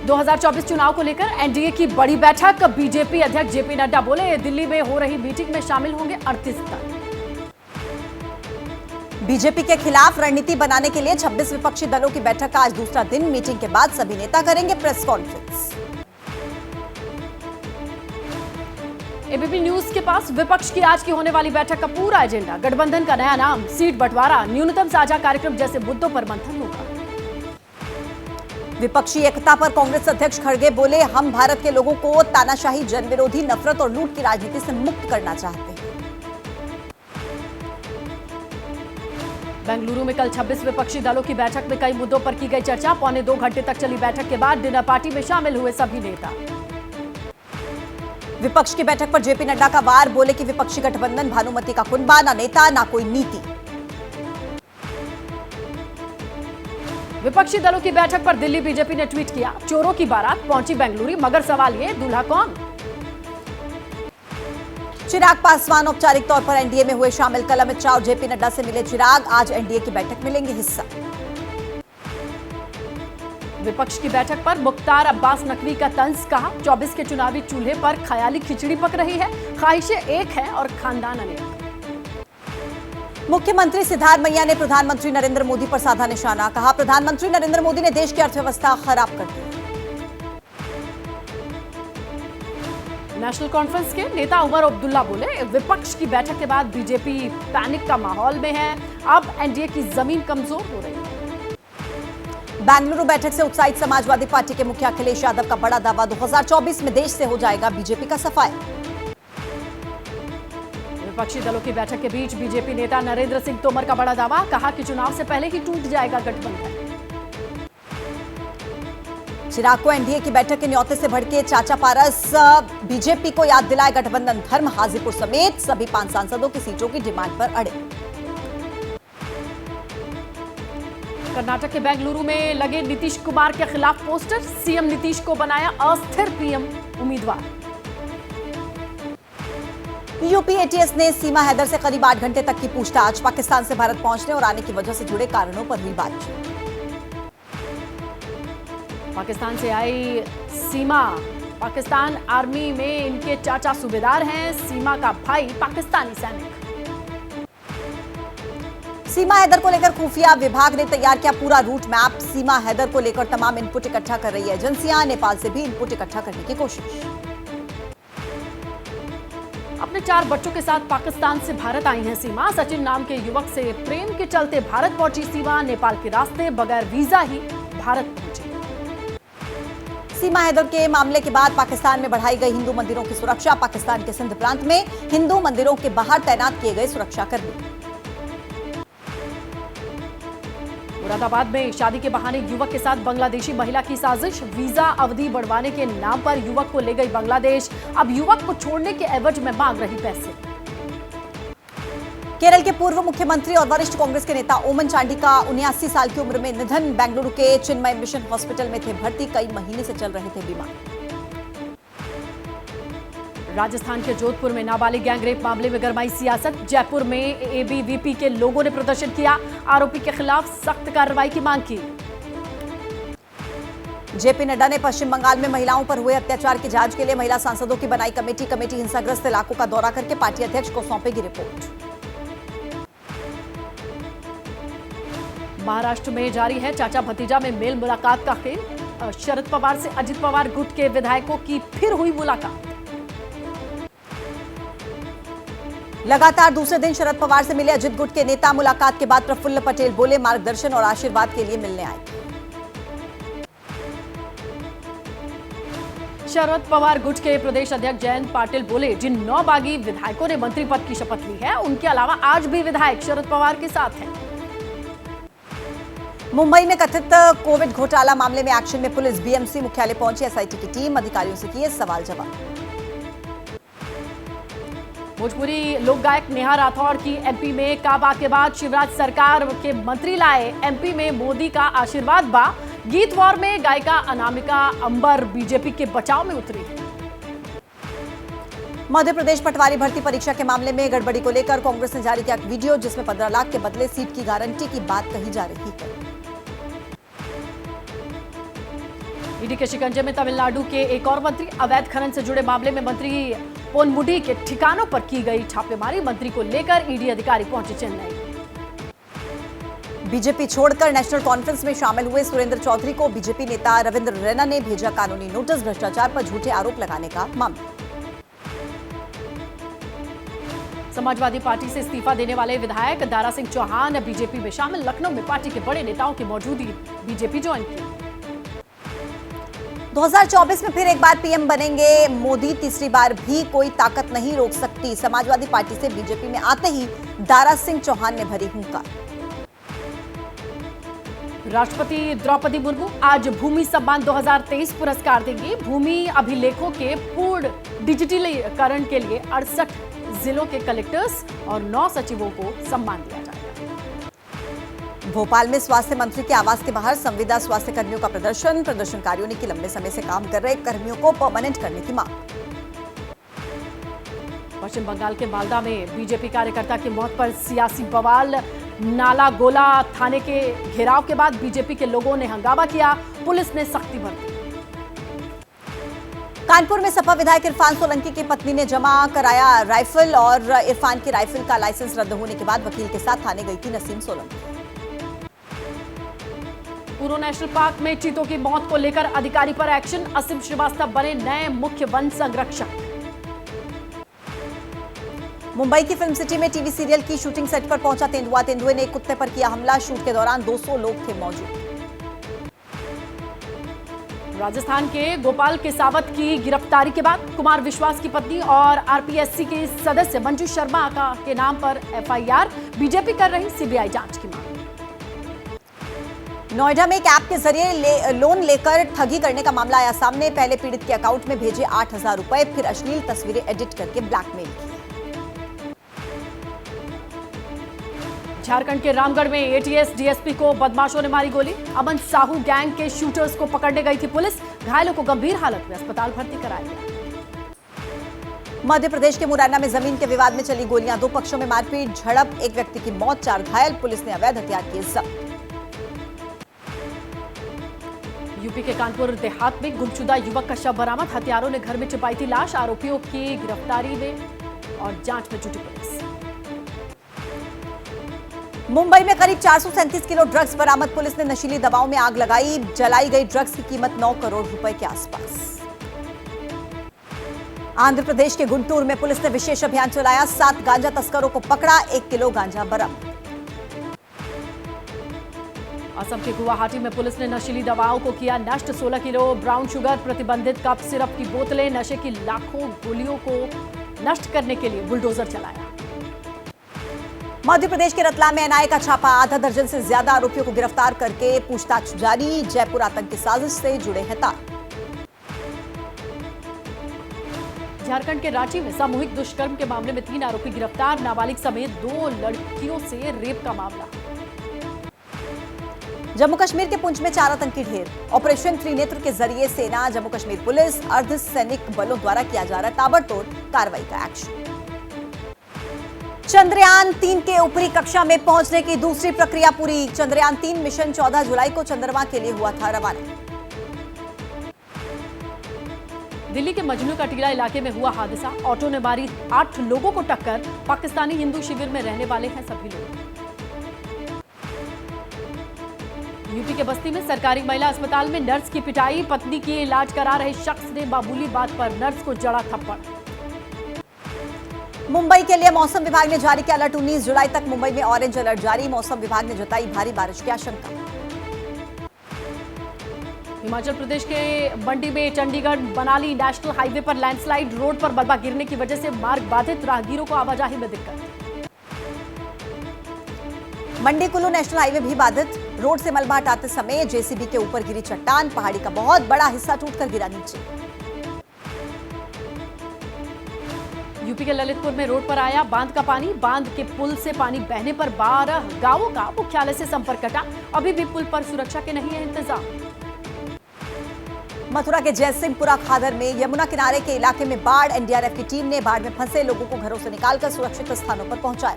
2024 चुनाव को लेकर एनडीए की बड़ी बैठक। बीजेपी अध्यक्ष जेपी नड्डा बोले, दिल्ली में हो रही मीटिंग में शामिल होंगे 38 दल। बीजेपी के खिलाफ रणनीति बनाने के लिए 26 विपक्षी दलों की बैठक का आज दूसरा दिन। मीटिंग के बाद सभी नेता करेंगे प्रेस कॉन्फ्रेंस। एबीपी न्यूज के पास विपक्ष की आज की होने वाली बैठक का पूरा एजेंडा। गठबंधन का नया नाम, सीट बंटवारा, न्यूनतम साझा कार्यक्रम जैसे मुद्दों पर मंथन होगा। विपक्षी एकता पर कांग्रेस अध्यक्ष खड़गे बोले, हम भारत के लोगों को तानाशाही, जनविरोधी, नफरत और लूट की राजनीति से मुक्त करना चाहते हैं। बेंगलुरु में कल 26 विपक्षी दलों की बैठक में कई मुद्दों पर की गई चर्चा। 2.25 घंटे तक चली बैठक के बाद डिनर पार्टी में शामिल हुए सभी नेता। विपक्ष की बैठक पर जेपी नड्डा का वार, बोले कि विपक्षी गठबंधन भानुमति का कुनबा, ना नेता ना कोई नीति। विपक्षी दलों की बैठक पर दिल्ली बीजेपी ने ट्वीट किया, चोरों की बारात पहुंची बेंगलुरु, मगर सवाल ये, दूल्हा कौन? चिराग पासवान औपचारिक तौर पर एनडीए में हुए शामिल। कल अमित शाह और जेपी नड्डा से मिले चिराग, आज एनडीए की बैठक में लेंगे हिस्सा। विपक्ष की बैठक पर मुख्तार अब्बास नकवी का तंज, कहा 24 के चुनावी चूल्हे पर ख्याली खिचड़ी पक रही है, ख्वाहिशें एक है और खानदान अनेक। मुख्यमंत्री सिद्धारमैया ने प्रधानमंत्री नरेंद्र मोदी पर साधा निशाना, कहा प्रधानमंत्री नरेंद्र मोदी ने देश की अर्थव्यवस्था खराब कर दी। नेशनल कॉन्फ्रेंस के नेता उमर अब्दुल्ला बोले, विपक्ष की बैठक के बाद बीजेपी पैनिक का माहौल में है, अब एनडीए की जमीन कमजोर हो रही है। बेंगलुरु बैठक से उत्साहित समाजवादी पार्टी के मुखिया अखिलेश यादव का बड़ा दावा, 2024 में देश से हो जाएगा बीजेपी का सफाया। विपक्षी दलों की बैठक के बीच बीजेपी नेता नरेंद्र सिंह तोमर का बड़ा दावा, कहा कि चुनाव से पहले ही टूट जाएगा गठबंधन। चिराग को एनडीए की बैठक के न्योते से भड़के चाचा पारस, बीजेपी को याद दिलाए गठबंधन धर्म। हाजीपुर समेत सभी 5 सांसदों की सीटों की डिमांड पर अड़े। कर्नाटक के बेंगलुरु में लगे नीतीश कुमार के खिलाफ पोस्टर, सीएम नीतीश को बनाया अस्थिर पीएम उम्मीदवार। यूपी एटीएस ने सीमा हैदर से करीब 8 घंटे तक की पूछताछ। पाकिस्तान से भारत पहुंचने और आने की वजह से जुड़े कारणों पर हुई बातचीत। पाकिस्तान से आई सीमा, पाकिस्तान आर्मी में इनके चाचा सूबेदार हैं, सीमा का भाई पाकिस्तानी सैनिक। सीमा हैदर को लेकर खुफिया विभाग ने तैयार किया पूरा रूट मैप। सीमा हैदर को लेकर तमाम इनपुट इकट्ठा कर रही है एजेंसियां, नेपाल से भी इनपुट इकट्ठा करने की कोशिश। अपने 4 बच्चों के साथ पाकिस्तान से भारत आई हैं सीमा। सचिन नाम के युवक से प्रेम के चलते भारत पहुंची सीमा, नेपाल के रास्ते बगैर वीजा ही भारत पहुंची। सीमा हैदर के मामले के बाद पाकिस्तान में बढ़ाई गई हिंदू मंदिरों की सुरक्षा। पाकिस्तान के सिंध प्रांत में हिंदू मंदिरों के बाहर तैनात किए गए सुरक्षाकर्मी। मुरादाबाद में शादी के बहाने युवक के साथ बांग्लादेशी महिला की साजिश। वीजा अवधि बढ़वाने के नाम पर युवक को ले गई बांग्लादेश, अब युवक को छोड़ने के एवज में मांग रही पैसे। केरल के पूर्व मुख्यमंत्री और वरिष्ठ कांग्रेस के नेता ओमन चांडी का 79 साल की उम्र में निधन। बेंगलुरु के चिन्मय मिशन हॉस्पिटल में थे भर्ती, कई महीने से चल रहे थे बीमार। राजस्थान के जोधपुर में नाबालिग गैंगरेप मामले में गरमाई सियासत। जयपुर में एबीवीपी के लोगों ने प्रदर्शन किया, आरोपी के खिलाफ सख्त कार्रवाई की मांग की। जेपी नड्डा ने पश्चिम बंगाल में महिलाओं पर हुए अत्याचार की जांच के लिए महिला सांसदों की बनाई कमेटी। कमेटी हिंसाग्रस्त इलाकों का दौरा करके पार्टी अध्यक्ष को सौंपेगी रिपोर्ट। महाराष्ट्र में जारी है चाचा भतीजा में मेल मुलाकात का खेल। शरद पवार से अजित पवार गुट के विधायकों की फिर हुई मुलाकात। लगातार दूसरे दिन शरद पवार से मिले अजित गुट के नेता। मुलाकात के बाद प्रफुल्ल पटेल बोले, मार्गदर्शन और आशीर्वाद के लिए मिलने आए। शरद पवार गुट के प्रदेश अध्यक्ष जयंत पाटिल बोले, जिन 9 बागी विधायकों ने मंत्री पद की शपथ ली है, उनके अलावा आज भी विधायक शरद पवार के साथ हैं। मुंबई में कथित कोविड घोटाला मामले में एक्शन में पुलिस। बीएमसी मुख्यालय पहुंची एसआईटी की टीम, अधिकारियों से किए सवाल जवाब। भोजपुरी लोक गायक नेहा राठौड़ की एमपी में काबा के बाद शिवराज सरकार के मंत्री लाए। एमपी में मोदी का आशीर्वाद बा। गीत वॉर में गायिका अनामिका अंबर बीजेपी के बचाव में उतरी। मध्य प्रदेश पटवारी भर्ती परीक्षा के मामले में गड़बड़ी को लेकर कांग्रेस ने जारी किया वीडियो, जिसमें 15 लाख के बदले सीट की गारंटी की बात कही जा रही है। ईडी के शिकंजे में तमिलनाडु के एक और मंत्री। अवैध खनन से जुड़े मामले में मंत्री पोनमुडी के ठिकानों पर की गई छापेमारी। मंत्री को लेकर ईडी अधिकारी पहुंचे चेन्नई। बीजेपी छोड़कर नेशनल कॉन्फ्रेंस में शामिल हुए सुरेंद्र चौधरी को बीजेपी नेता रविंद्र रैना ने भेजा कानूनी नोटिस। भ्रष्टाचार पर झूठे आरोप लगाने का मामला। समाजवादी पार्टी से इस्तीफा देने वाले विधायक दारा सिंह चौहान बीजेपी में शामिल। लखनऊ में पार्टी के बड़े नेताओं की मौजूदगी बीजेपी ज्वाइन की। 2024 में फिर एक बार पीएम बनेंगे मोदी। तीसरी बार भी कोई ताकत नहीं रोक सकती। समाजवादी पार्टी से बीजेपी में आते ही दारा सिंह चौहान ने भरी हुंकार। राष्ट्रपति द्रौपदी मुर्मू आज भूमि सम्मान 2023 पुरस्कार देंगी। भूमि अभिलेखों के पूर्ण डिजिटलीकरण के लिए 68 जिलों के कलेक्टर्स और 9 सचिवों को सम्मान दिया जाएगा। भोपाल में स्वास्थ्य मंत्री के आवास के बाहर संविदा स्वास्थ्य कर्मियों का प्रदर्शन। प्रदर्शनकारियों ने की लंबे समय से काम कर रहे कर्मियों को परमानेंट करने की मांग। पश्चिम बंगाल के मालदा में बीजेपी कार्यकर्ता की मौत पर सियासी बवाल। नालागोला थाने के घेराव के बाद बीजेपी के लोगों ने हंगामा किया। पुलिस ने सख्ती बरती। कानपुर में सपा विधायक इरफान सोलंकी की पत्नी ने जमा कराया राइफल और इरफान की राइफल का लाइसेंस रद्द होने के बाद वकील के साथ थाने गई थी नसीम सोलंकी। पूर्व नेशनल पार्क में चीतों की मौत को लेकर अधिकारी पर एक्शन। असीम श्रीवास्तव बने नए मुख्य वन संरक्षक। मुंबई की फिल्म सिटी में टीवी सीरियल की शूटिंग सेट पर पहुंचा तेंदुआ। तेंदुए ने एक कुत्ते पर किया हमला। शूट के दौरान 200 लोग थे मौजूद। राजस्थान के गोपाल केसावत की गिरफ्तारी के बाद कुमार विश्वास की पत्नी और आरपीएससी के सदस्य मंजू शर्मा के नाम पर एफआईआर। बीजेपी कर रही सीबीआई जांच की मांग। नोएडा में एक ऐप के जरिए लोन लेकर ठगी करने का मामला आया सामने। पहले पीड़ित के अकाउंट में भेजे 8,000 रुपए, फिर अश्लील तस्वीरें एडिट करके ब्लैकमेल किया। झारखंड के रामगढ़ में एटीएस डीएसपी को बदमाशों ने मारी गोली। अमन साहू गैंग के शूटर्स को पकड़ने गई थी पुलिस। घायलों को गंभीर हालत में अस्पताल भर्ती कराया गया। मध्य प्रदेश के मुरैना में जमीन के विवाद में चली गोलियां। 2 पक्षों में मारपीट झड़प। एक व्यक्ति की मौत, 4 घायल। पुलिस ने अवैध हथियार किए जब्त। यूपी के कानपुर देहात में गुमशुदा युवक का शव बरामद। हत्यारों ने घर में छिपाई थी लाश। आरोपियों की गिरफ्तारी में और जांच में जुटी पुलिस। मुंबई में करीब 437 किलो ड्रग्स बरामद। पुलिस ने नशीली दवाओं में आग लगाई। जलाई गई ड्रग्स की कीमत 9 करोड़ रुपए के आसपास। आंध्र प्रदेश के गुंटूर में पुलिस ने विशेष अभियान चलाया। 7 गांजा तस्करों को पकड़ा। 1 किलो गांजा बरामद। असम के गुवाहाटी में पुलिस ने नशीली दवाओं को किया नष्ट। 16 किलो ब्राउन शुगर, प्रतिबंधित कफ सिरप की बोतलें, नशे की लाखों गोलियों को नष्ट करने के लिए बुलडोजर चलाया। मध्य प्रदेश के रतलाम में एनआईए का छापा। आधा दर्जन से ज्यादा आरोपियों को गिरफ्तार करके पूछताछ जारी। जयपुर आतंकी साजिश से जुड़े हैं तार। झारखंड के रांची में सामूहिक दुष्कर्म के मामले में 3 आरोपी गिरफ्तार। नाबालिग समेत 2 लड़कियों से रेप का मामला। जम्मू कश्मीर के पुंछ में 4 आतंकी ढेर। ऑपरेशन त्रिनेत्र के जरिए सेना, जम्मू कश्मीर पुलिस, अर्धसैनिक बलों द्वारा किया जा रहा ताबड़तोड़ कार्रवाई का एक्शन। चंद्रयान 3 के ऊपरी कक्षा में पहुंचने की दूसरी प्रक्रिया पूरी। चंद्रयान 3 मिशन 14 जुलाई को चंद्रमा के लिए हुआ था रवाना। दिल्ली के मजनू का टीला इलाके में हुआ हादसा। ऑटो ने मारी 8 लोगों को टक्कर। पाकिस्तानी हिंदू शिविर में रहने वाले हैं सभी लोग। यूपी के बस्ती में सरकारी महिला अस्पताल में नर्स की पिटाई। पत्नी की इलाज करा रहे शख्स ने मामूली बात पर नर्स को जड़ा थप्पड़। मुंबई के लिए मौसम विभाग ने जारी किया अलर्ट। 19 जुलाई तक मुंबई में ऑरेंज अलर्ट जारी। मौसम विभाग ने जताई भारी बारिश की आशंका। हिमाचल प्रदेश के मंडी में चंडीगढ़ मनाली नेशनल हाईवे पर लैंडस्लाइड। रोड पर मलबा गिरने की वजह से मार्ग बाधित। राहगीरों को आवाजाही में दिक्कत। मंडी कुल्लू नेशनल हाईवे भी बाधित। रोड से मलबा हटाते समय जेसीबी के ऊपर गिरी चट्टान। पहाड़ी का बहुत बड़ा हिस्सा टूटकर गिरा नीचे। यूपी के ललितपुर में रोड पर आया बांध का पानी। बांध के पुल से पानी बहने पर 12 गांवों का मुख्यालय से संपर्क कटा। अभी भी पुल पर सुरक्षा के नहीं है इंतजाम। मथुरा के जयसिंहपुरा खादर में यमुना किनारे के इलाके में बाढ़। एनडीआरएफ की टीम ने बाढ़ में फंसे लोगों को घरों से निकालकर सुरक्षित स्थानों पर पहुंचाया।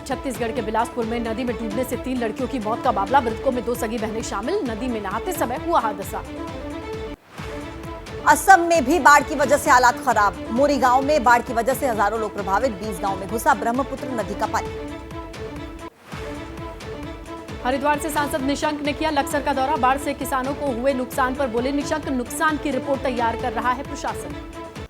छत्तीसगढ़ के बिलासपुर में नदी में डूबने से 3 लड़कियों की मौत का मामला। मृतकों में 2 सगी बहनें शामिल। नदी में नहाते समय हुआ हादसा। असम में भी बाढ़ की वजह से हालात खराब। मोरी गांव में बाढ़ की वजह से हजारों लोग प्रभावित। 20 गांव में घुसा ब्रह्मपुत्र नदी का पानी। हरिद्वार से सांसद निशंक ने किया लक्सर का दौरा। बाढ़ से किसानों को हुए नुकसान पर बोले निशंक, नुकसान की रिपोर्ट तैयार कर रहा है प्रशासन।